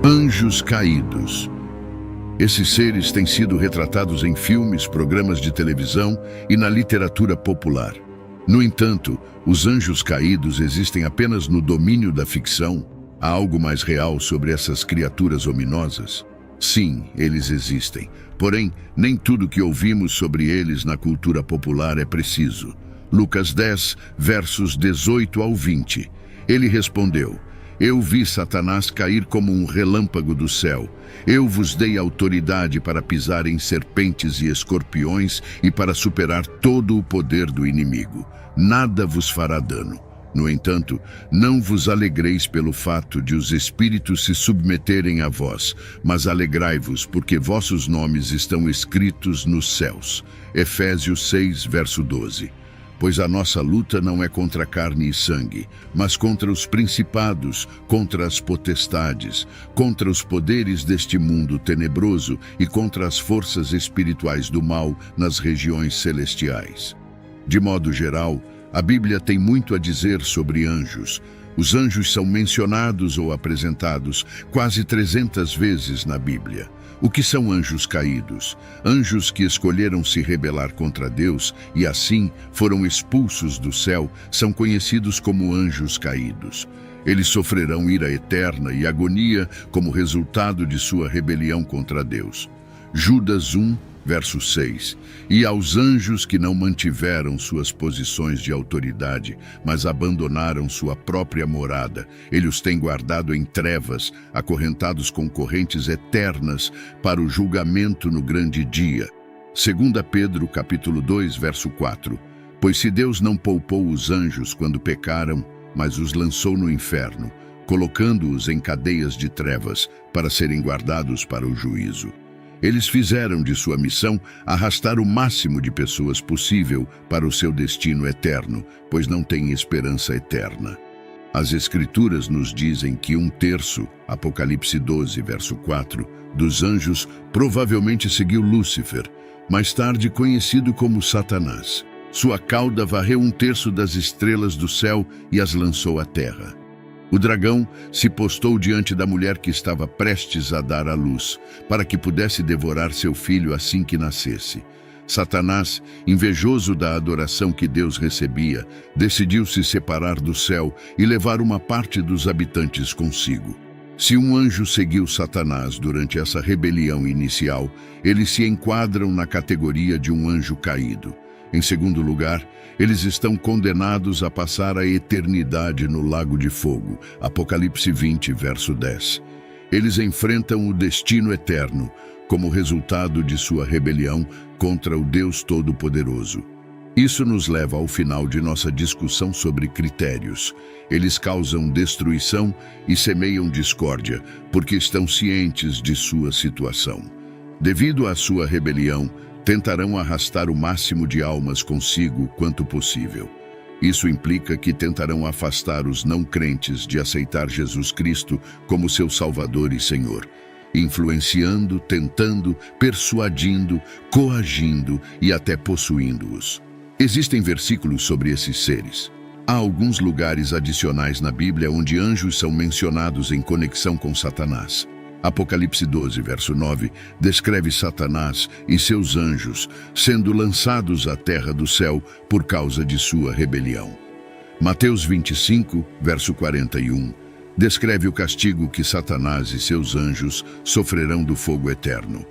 Anjos caídos. Esses seres têm sido retratados em filmes, programas de televisão e na literatura popular. No entanto, os anjos caídos existem apenas no domínio da ficção. Há algo mais real sobre essas criaturas ominosas? Sim, eles existem. Porém, nem tudo que ouvimos sobre eles na cultura popular é preciso. Lucas 10, versos 18 ao 20. Ele respondeu: Eu vi Satanás cair como um relâmpago do céu. Eu vos dei autoridade para pisar em serpentes e escorpiões e para superar todo o poder do inimigo. Nada vos fará dano. No entanto, não vos alegreis pelo fato de os espíritos se submeterem a vós, mas alegrai-vos porque vossos nomes estão escritos nos céus. Efésios 6, verso 12. Pois a nossa luta não é contra carne e sangue, mas contra os principados, contra as potestades, contra os poderes deste mundo tenebroso e contra as forças espirituais do mal nas regiões celestiais. De modo geral, a Bíblia tem muito a dizer sobre anjos. Os anjos são mencionados ou apresentados quase 300 vezes na Bíblia. O que são anjos caídos? Anjos que escolheram se rebelar contra Deus e assim foram expulsos do céu são conhecidos como anjos caídos. Eles sofrerão ira eterna e agonia como resultado de sua rebelião contra Deus. Judas 1, verso 6. E aos anjos que não mantiveram suas posições de autoridade, mas abandonaram sua própria morada, ele os tem guardado em trevas, acorrentados com correntes eternas para o julgamento no grande dia. 2 Pedro, capítulo 2, verso 4. Pois se Deus não poupou os anjos quando pecaram, mas os lançou no inferno, colocando-os em cadeias de trevas para serem guardados para o juízo. Eles fizeram de sua missão arrastar o máximo de pessoas possível para o seu destino eterno, pois não têm esperança eterna. As Escrituras nos dizem que 1/3, Apocalipse 12, verso 4, dos anjos provavelmente seguiu Lúcifer, mais tarde conhecido como Satanás. Sua cauda varreu 1/3 das estrelas do céu e as lançou à terra. O dragão se postou diante da mulher que estava prestes a dar à luz, para que pudesse devorar seu filho assim que nascesse. Satanás, invejoso da adoração que Deus recebia, decidiu se separar do céu e levar uma parte dos habitantes consigo. Se um anjo seguiu Satanás durante essa rebelião inicial, eles se enquadram na categoria de um anjo caído. Em segundo lugar, eles estão condenados a passar a eternidade no lago de fogo. Apocalipse 20, verso 10. Eles enfrentam o destino eterno como resultado de sua rebelião contra o Deus Todo-Poderoso. Isso nos leva ao final de nossa discussão sobre critérios. Eles causam destruição e semeiam discórdia, porque estão cientes de sua situação. Devido à sua rebelião, tentarão arrastar o máximo de almas consigo quanto possível. Isso implica que tentarão afastar os não crentes de aceitar Jesus Cristo como seu Salvador e Senhor, influenciando, tentando, persuadindo, coagindo e até possuindo-os. Existem versículos sobre esses seres. Há alguns lugares adicionais na Bíblia onde anjos são mencionados em conexão com Satanás. Apocalipse 12, verso 9, descreve Satanás e seus anjos sendo lançados à terra do céu por causa de sua rebelião. Mateus 25, verso 41, descreve o castigo que Satanás e seus anjos sofrerão do fogo eterno.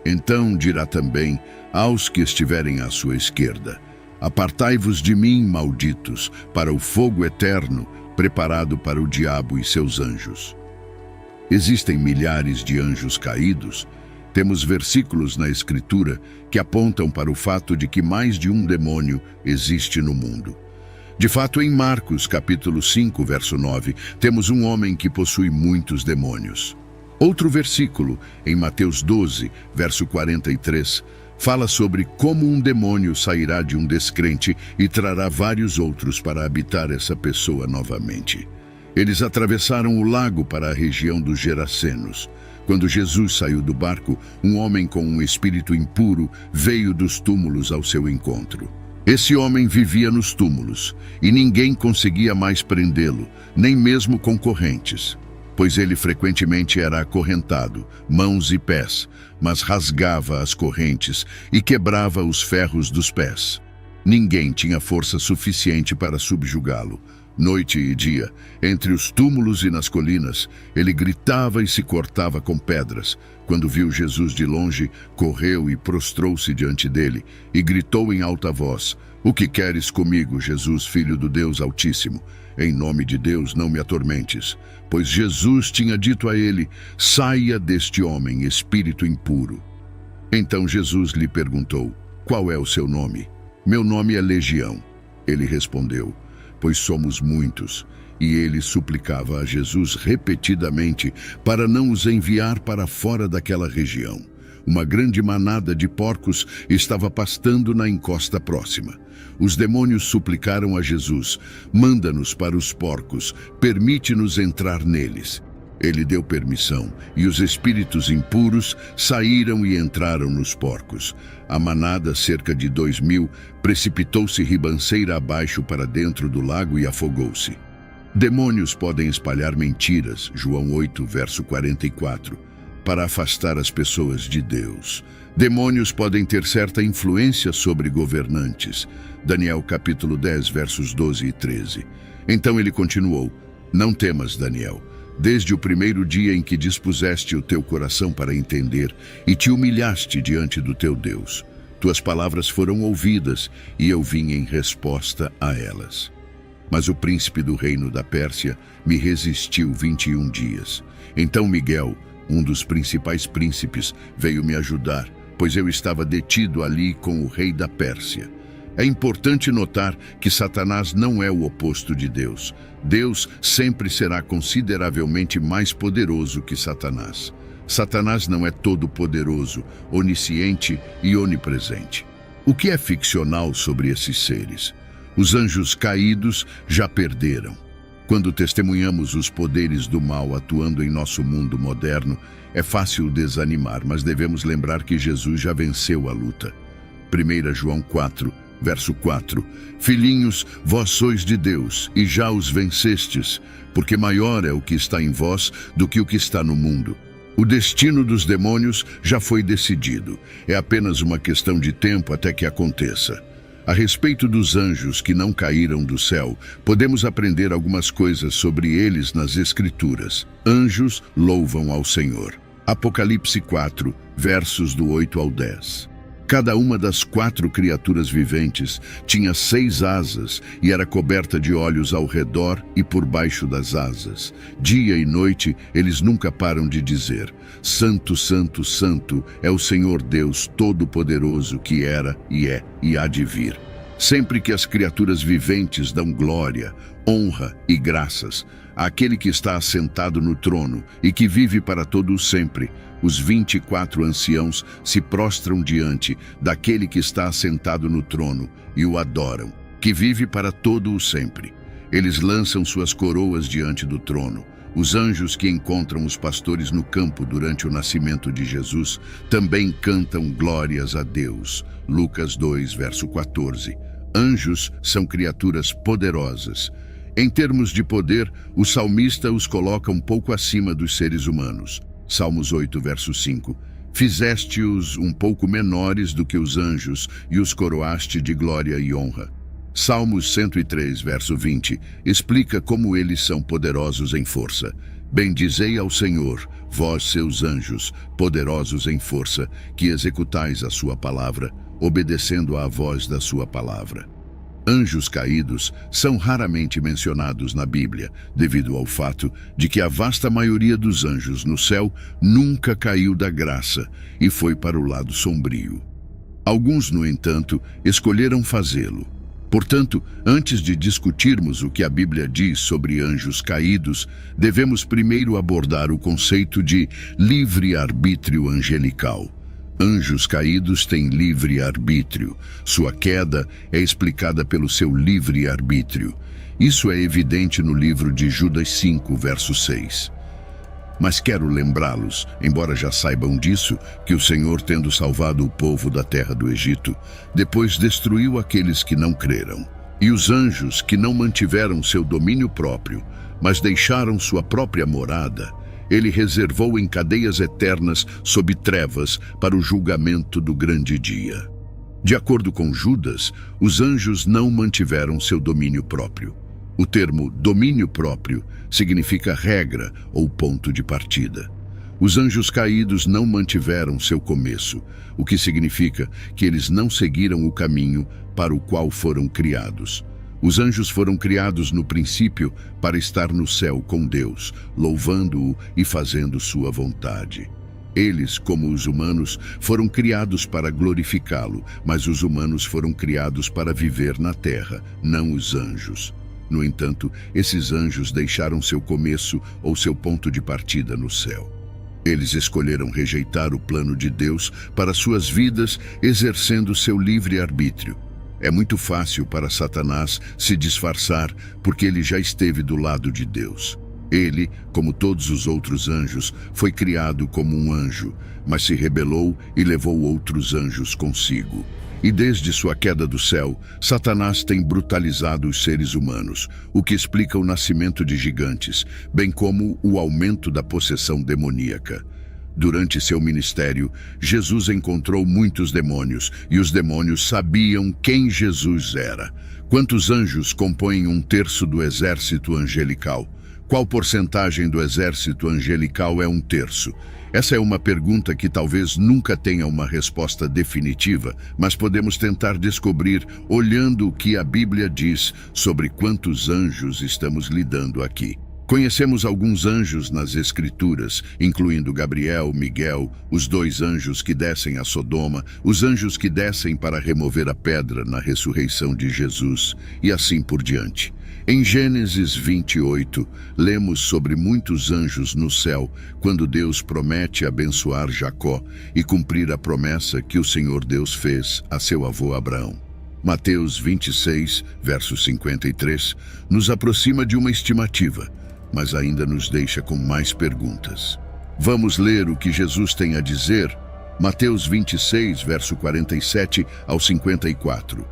Então dirá também aos que estiverem à sua esquerda: Apartai-vos de mim, malditos, para o fogo eterno, preparado para o diabo e seus anjos. Existem milhares de anjos caídos. Temos versículos na Escritura que apontam para o fato de que mais de um demônio existe no mundo. De fato, em Marcos, capítulo 5, verso 9, temos um homem que possui muitos demônios. Outro versículo, em Mateus 12, verso 43, fala sobre como um demônio sairá de um descrente e trará vários outros para habitar essa pessoa novamente. Eles atravessaram o lago para a região dos Gerasenos. Quando Jesus saiu do barco, um homem com um espírito impuro veio dos túmulos ao seu encontro. Esse homem vivia nos túmulos, e ninguém conseguia mais prendê-lo, nem mesmo com correntes. pois ele frequentemente era acorrentado, mãos e pés, mas rasgava as correntes e quebrava os ferros dos pés. Ninguém tinha força suficiente para subjugá-lo. Noite e dia, entre os túmulos e nas colinas, ele gritava e se cortava com pedras. Quando viu Jesus de longe, correu e prostrou-se diante dele e gritou em alta voz: "O que queres comigo, Jesus, Filho do Deus Altíssimo? Em nome de Deus, não me atormentes." Pois Jesus tinha dito a ele: "Saia deste homem, espírito impuro." Então Jesus lhe perguntou: "Qual é o seu nome?" "Meu nome é Legião." Ele respondeu, "pois somos muitos." E ele suplicava a Jesus repetidamente para não os enviar para fora daquela região. Uma grande manada de porcos estava pastando na encosta próxima. Os demônios suplicaram a Jesus: "Manda-nos para os porcos, permite-nos entrar neles." Ele deu permissão, e os espíritos impuros saíram e entraram nos porcos. A manada, cerca de 2.000, precipitou-se ribanceira abaixo para dentro do lago e afogou-se. Demônios podem espalhar mentiras, João 8, verso 44, para afastar as pessoas de Deus. Demônios podem ter certa influência sobre governantes, Daniel capítulo 10, versos 12 e 13. Então ele continuou: "Não temas, Daniel. Desde o primeiro dia em que dispuseste o teu coração para entender e te humilhaste diante do teu Deus, tuas palavras foram ouvidas e eu vim em resposta a elas. Mas o príncipe do reino da Pérsia me resistiu 21 dias. Então Miguel, um dos principais príncipes, veio me ajudar, pois eu estava detido ali com o rei da Pérsia." É importante notar que Satanás não é o oposto de Deus. Deus sempre será consideravelmente mais poderoso que Satanás. Satanás não é todo-poderoso, onisciente e onipresente. O que é ficcional sobre esses seres? Os anjos caídos já perderam. Quando testemunhamos os poderes do mal atuando em nosso mundo moderno, é fácil desanimar, mas devemos lembrar que Jesus já venceu a luta. 1 João 4, verso 4. "Filhinhos, vós sois de Deus, e já os vencestes, porque maior é o que está em vós do que o que está no mundo." O destino dos demônios já foi decidido. É apenas uma questão de tempo até que aconteça. A respeito dos anjos que não caíram do céu, podemos aprender algumas coisas sobre eles nas Escrituras. Anjos louvam ao Senhor. Apocalipse 4, versos do 8 ao 10. Cada uma das 4 criaturas viventes tinha 6 asas e era coberta de olhos ao redor e por baixo das asas. Dia e noite eles nunca param de dizer: "Santo, Santo, Santo é o Senhor Deus Todo-Poderoso, que era e é e há de vir." Sempre que as criaturas viventes dão glória, honra e graças àquele que está assentado no trono e que vive para todo o sempre, os 24 anciãos se prostram diante daquele que está assentado no trono e o adoram, que vive para todo o sempre. Eles lançam suas coroas diante do trono. Os anjos que encontram os pastores no campo durante o nascimento de Jesus também cantam glórias a Deus. Lucas 2, verso 14. Anjos são criaturas poderosas. Em termos de poder, o salmista os coloca um pouco acima dos seres humanos. Salmos 8, verso 5. "Fizeste-os um pouco menores do que os anjos e os coroaste de glória e honra." Salmos 103, verso 20, explica como eles são poderosos em força. "Bendizei ao Senhor, vós seus anjos, poderosos em força, que executais a sua palavra, obedecendo à voz da sua palavra." Anjos caídos são raramente mencionados na Bíblia, devido ao fato de que a vasta maioria dos anjos no céu nunca caiu da graça e foi para o lado sombrio. Alguns, no entanto, escolheram fazê-lo. Portanto, antes de discutirmos o que a Bíblia diz sobre anjos caídos, devemos primeiro abordar o conceito de livre-arbítrio angelical. Anjos caídos têm livre-arbítrio. Sua queda é explicada pelo seu livre-arbítrio. Isso é evidente no livro de Judas 5, verso 6. Mas quero lembrá-los, embora já saibam disso, que o Senhor, tendo salvado o povo da terra do Egito, depois destruiu aqueles que não creram. E os anjos que não mantiveram seu domínio próprio, mas deixaram sua própria morada, ele reservou em cadeias eternas sob trevas para o julgamento do grande dia. De acordo com Judas, os anjos não mantiveram seu domínio próprio. O termo domínio próprio significa regra ou ponto de partida. Os anjos caídos não mantiveram seu começo, o que significa que eles não seguiram o caminho para o qual foram criados. Os anjos foram criados no princípio para estar no céu com Deus, louvando-o e fazendo sua vontade. Eles, como os humanos, foram criados para glorificá-lo, mas os humanos foram criados para viver na terra, não os anjos. No entanto, esses anjos deixaram seu começo ou seu ponto de partida no céu. Eles escolheram rejeitar o plano de Deus para suas vidas, exercendo seu livre-arbítrio. É muito fácil para Satanás se disfarçar porque ele já esteve do lado de Deus. Ele, como todos os outros anjos, foi criado como um anjo, mas se rebelou e levou outros anjos consigo. E desde sua queda do céu, Satanás tem brutalizado os seres humanos, o que explica o nascimento de gigantes, bem como o aumento da possessão demoníaca. Durante seu ministério, Jesus encontrou muitos demônios, e os demônios sabiam quem Jesus era. Quantos anjos compõem 1/3 do exército angelical? Qual porcentagem do exército angelical é 1/3? Essa é uma pergunta que talvez nunca tenha uma resposta definitiva, mas podemos tentar descobrir olhando o que a Bíblia diz sobre quantos anjos estamos lidando aqui. Conhecemos alguns anjos nas Escrituras, incluindo Gabriel, Miguel, os 2 anjos que descem a Sodoma, os anjos que descem para remover a pedra na ressurreição de Jesus, e assim por diante. Em Gênesis 28, lemos sobre muitos anjos no céu, quando Deus promete abençoar Jacó e cumprir a promessa que o Senhor Deus fez a seu avô Abraão. Mateus 26, verso 53, nos aproxima de uma estimativa, mas ainda nos deixa com mais perguntas. Vamos ler o que Jesus tem a dizer? Mateus 26, verso 47 ao 54.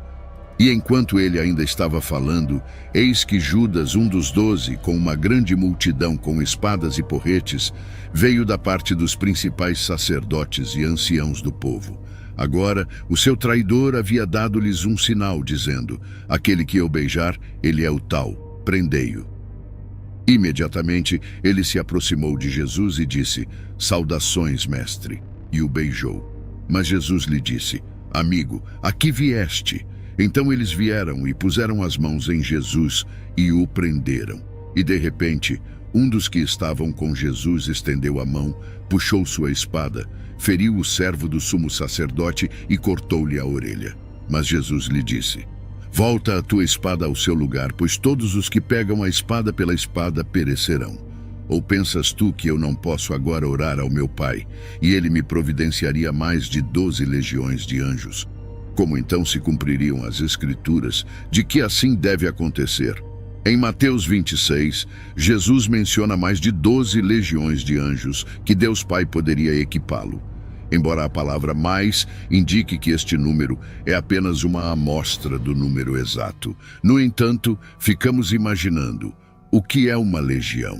E enquanto ele ainda estava falando, eis que Judas, um dos 12, com uma grande multidão com espadas e porretes, veio da parte dos principais sacerdotes e anciãos do povo. Agora, o seu traidor havia dado-lhes um sinal, dizendo: aquele que eu beijar, ele é o tal, prendei-o. Imediatamente, ele se aproximou de Jesus e disse: saudações, mestre, e o beijou. Mas Jesus lhe disse: amigo, aqui vieste. Então eles vieram e puseram as mãos em Jesus e o prenderam. E de repente, um dos que estavam com Jesus estendeu a mão, puxou sua espada, feriu o servo do sumo sacerdote e cortou-lhe a orelha. Mas Jesus lhe disse: volta a tua espada ao seu lugar, pois todos os que pegam a espada pela espada perecerão. Ou pensas tu que eu não posso agora orar ao meu Pai, e ele me providenciaria mais de 12 legiões de anjos? Como então se cumpririam as Escrituras de que assim deve acontecer? Em Mateus 26, Jesus menciona mais de 12 legiões de anjos que Deus Pai poderia equipá-lo. Embora a palavra mais indique que este número é apenas uma amostra do número exato. No entanto, ficamos imaginando o que é uma legião.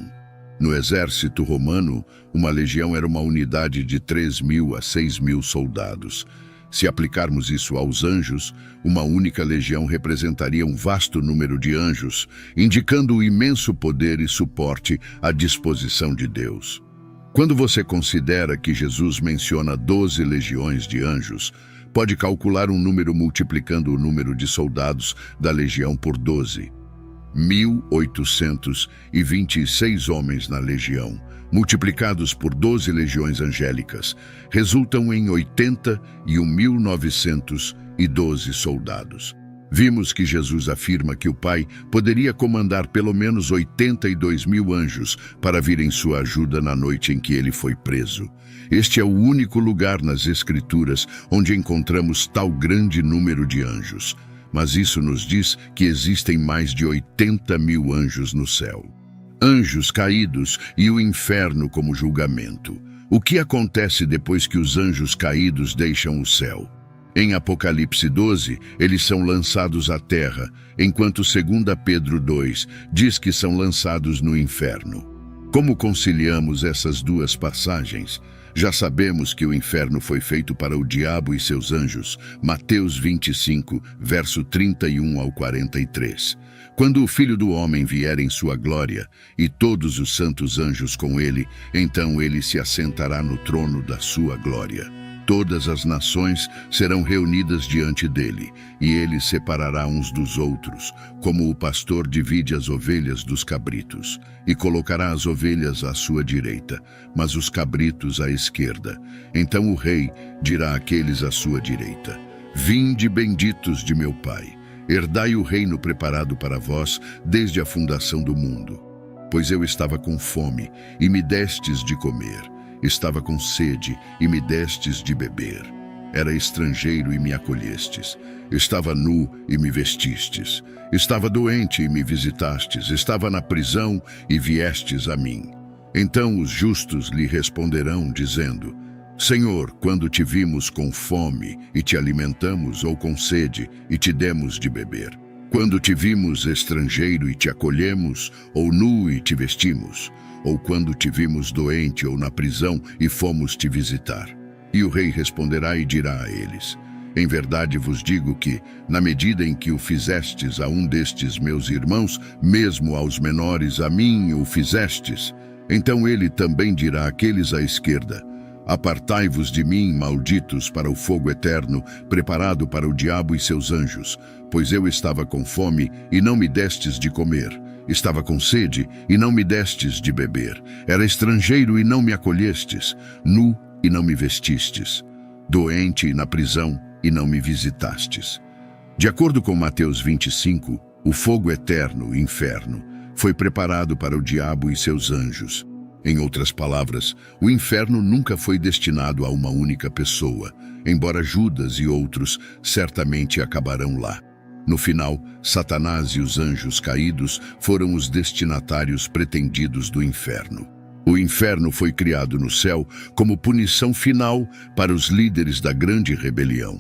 No exército romano, uma legião era uma unidade de 3.000 a 6.000 soldados. Se aplicarmos isso aos anjos, uma única legião representaria um vasto número de anjos, indicando o imenso poder e suporte à disposição de Deus. Quando você considera que Jesus menciona 12 legiões de anjos, pode calcular um número multiplicando o número de soldados da legião por 12. 1.826 homens na legião, multiplicados por 12 legiões angélicas, resultam em 81.912 soldados. Vimos que Jesus afirma que o Pai poderia comandar pelo menos 82.000 anjos para vir em sua ajuda na noite em que ele foi preso. Este é o único lugar nas Escrituras onde encontramos tal grande número de anjos. Mas isso nos diz que existem mais de 80.000 anjos no céu. Anjos caídos e o inferno como julgamento. O que acontece depois que os anjos caídos deixam o céu? Em Apocalipse 12, eles são lançados à terra, enquanto 2 Pedro 2 diz que são lançados no inferno. Como conciliamos essas duas passagens? Já sabemos que o inferno foi feito para o diabo e seus anjos, Mateus 25, verso 31 ao 43. Quando o Filho do Homem vier em sua glória, e todos os santos anjos com ele, então ele se assentará no trono da sua glória. Todas as nações serão reunidas diante dele, e ele separará uns dos outros, como o pastor divide as ovelhas dos cabritos, e colocará as ovelhas à sua direita, mas os cabritos à esquerda. Então o rei dirá àqueles à sua direita: Vinde, benditos de meu Pai, herdai o reino preparado para vós desde a fundação do mundo. Pois eu estava com fome, e me destes de comer. Estava com sede, e me destes de beber. Era estrangeiro, e me acolhestes. Estava nu, e me vestistes. Estava doente, e me visitastes. Estava na prisão, e viestes a mim. Então os justos lhe responderão, dizendo: Senhor, quando te vimos com fome, e te alimentamos, ou com sede, e te demos de beber? Quando te vimos estrangeiro, e te acolhemos, ou nu, e te vestimos? Ou quando te vimos doente ou na prisão e fomos te visitar? E o rei responderá e dirá a eles: Em verdade vos digo que, na medida em que o fizestes a um destes meus irmãos, mesmo aos menores a mim o fizestes. Então ele também dirá àqueles à esquerda: Apartai-vos de mim, malditos, para o fogo eterno, preparado para o diabo e seus anjos, pois eu estava com fome e não me destes de comer. Estava com sede, e não me destes de beber. Era estrangeiro, e não me acolhestes. Nu, e não me vestistes. Doente e na prisão, e não me visitastes. De acordo com Mateus 25, o fogo eterno, inferno, foi preparado para o diabo e seus anjos. Em outras palavras, o inferno nunca foi destinado a uma única pessoa, embora Judas e outros certamente acabarão lá. No final, Satanás e os anjos caídos foram os destinatários pretendidos do inferno. O inferno foi criado no céu como punição final para os líderes da grande rebelião.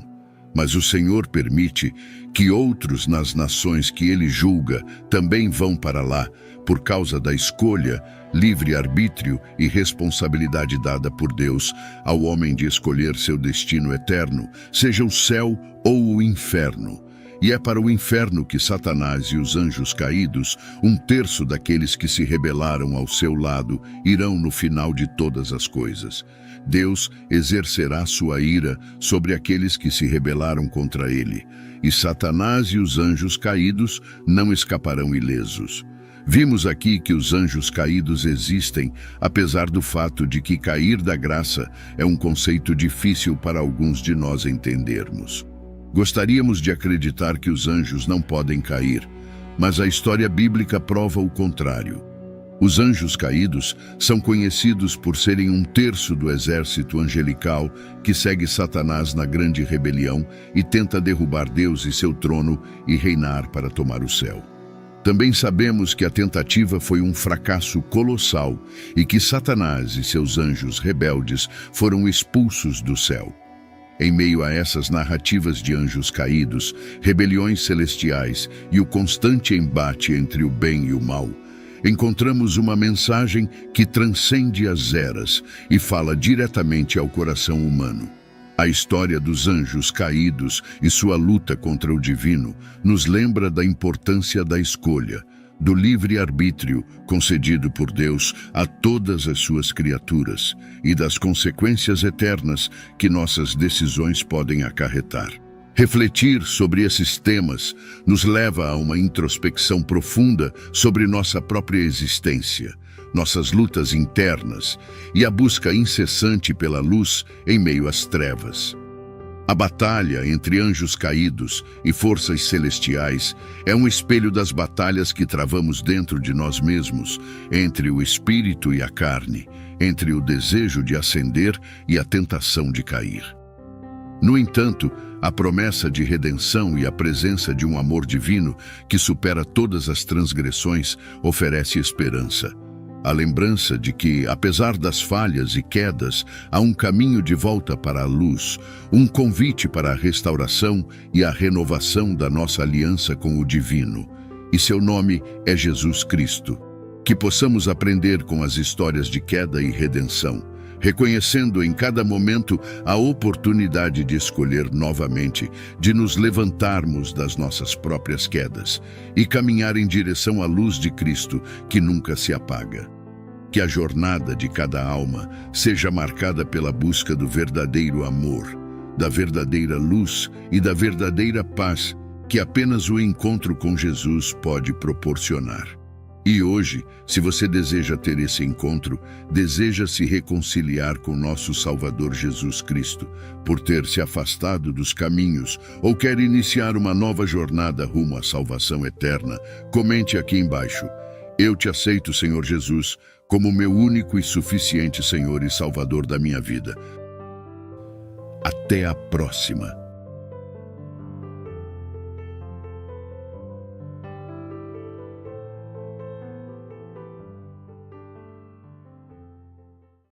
Mas o Senhor permite que outros nas nações que ele julga também vão para lá, por causa da escolha, livre-arbítrio e responsabilidade dada por Deus ao homem de escolher seu destino eterno, seja o céu ou o inferno. E é para o inferno que Satanás e os anjos caídos, 1/3 daqueles que se rebelaram ao seu lado, irão no final de todas as coisas. Deus exercerá sua ira sobre aqueles que se rebelaram contra ele, e Satanás e os anjos caídos não escaparão ilesos. Vimos aqui que os anjos caídos existem, apesar do fato de que cair da graça é um conceito difícil para alguns de nós entendermos. Gostaríamos de acreditar que os anjos não podem cair, mas a história bíblica prova o contrário. Os anjos caídos são conhecidos por serem 1/3 do exército angelical que segue Satanás na grande rebelião e tenta derrubar Deus e seu trono e reinar para tomar o céu. Também sabemos que a tentativa foi um fracasso colossal e que Satanás e seus anjos rebeldes foram expulsos do céu. Em meio a essas narrativas de anjos caídos, rebeliões celestiais e o constante embate entre o bem e o mal, encontramos uma mensagem que transcende as eras e fala diretamente ao coração humano. A história dos anjos caídos e sua luta contra o divino nos lembra da importância da escolha, do livre-arbítrio concedido por Deus a todas as suas criaturas e das consequências eternas que nossas decisões podem acarretar. Refletir sobre esses temas nos leva a uma introspecção profunda sobre nossa própria existência, nossas lutas internas e a busca incessante pela luz em meio às trevas. A batalha entre anjos caídos e forças celestiais é um espelho das batalhas que travamos dentro de nós mesmos, entre o espírito e a carne, entre o desejo de ascender e a tentação de cair. No entanto, a promessa de redenção e a presença de um amor divino que supera todas as transgressões oferece esperança. A lembrança de que, apesar das falhas e quedas, há um caminho de volta para a luz, um convite para a restauração e a renovação da nossa aliança com o divino. E seu nome é Jesus Cristo. Que possamos aprender com as histórias de queda e redenção, reconhecendo em cada momento a oportunidade de escolher novamente, de nos levantarmos das nossas próprias quedas e caminhar em direção à luz de Cristo, que nunca se apaga. Que a jornada de cada alma seja marcada pela busca do verdadeiro amor, da verdadeira luz e da verdadeira paz que apenas o encontro com Jesus pode proporcionar. E hoje, se você deseja ter esse encontro, deseja se reconciliar com nosso Salvador Jesus Cristo, por ter se afastado dos caminhos, ou quer iniciar uma nova jornada rumo à salvação eterna, comente aqui embaixo. Eu te aceito, Senhor Jesus, como meu único e suficiente Senhor e Salvador da minha vida. Até a próxima!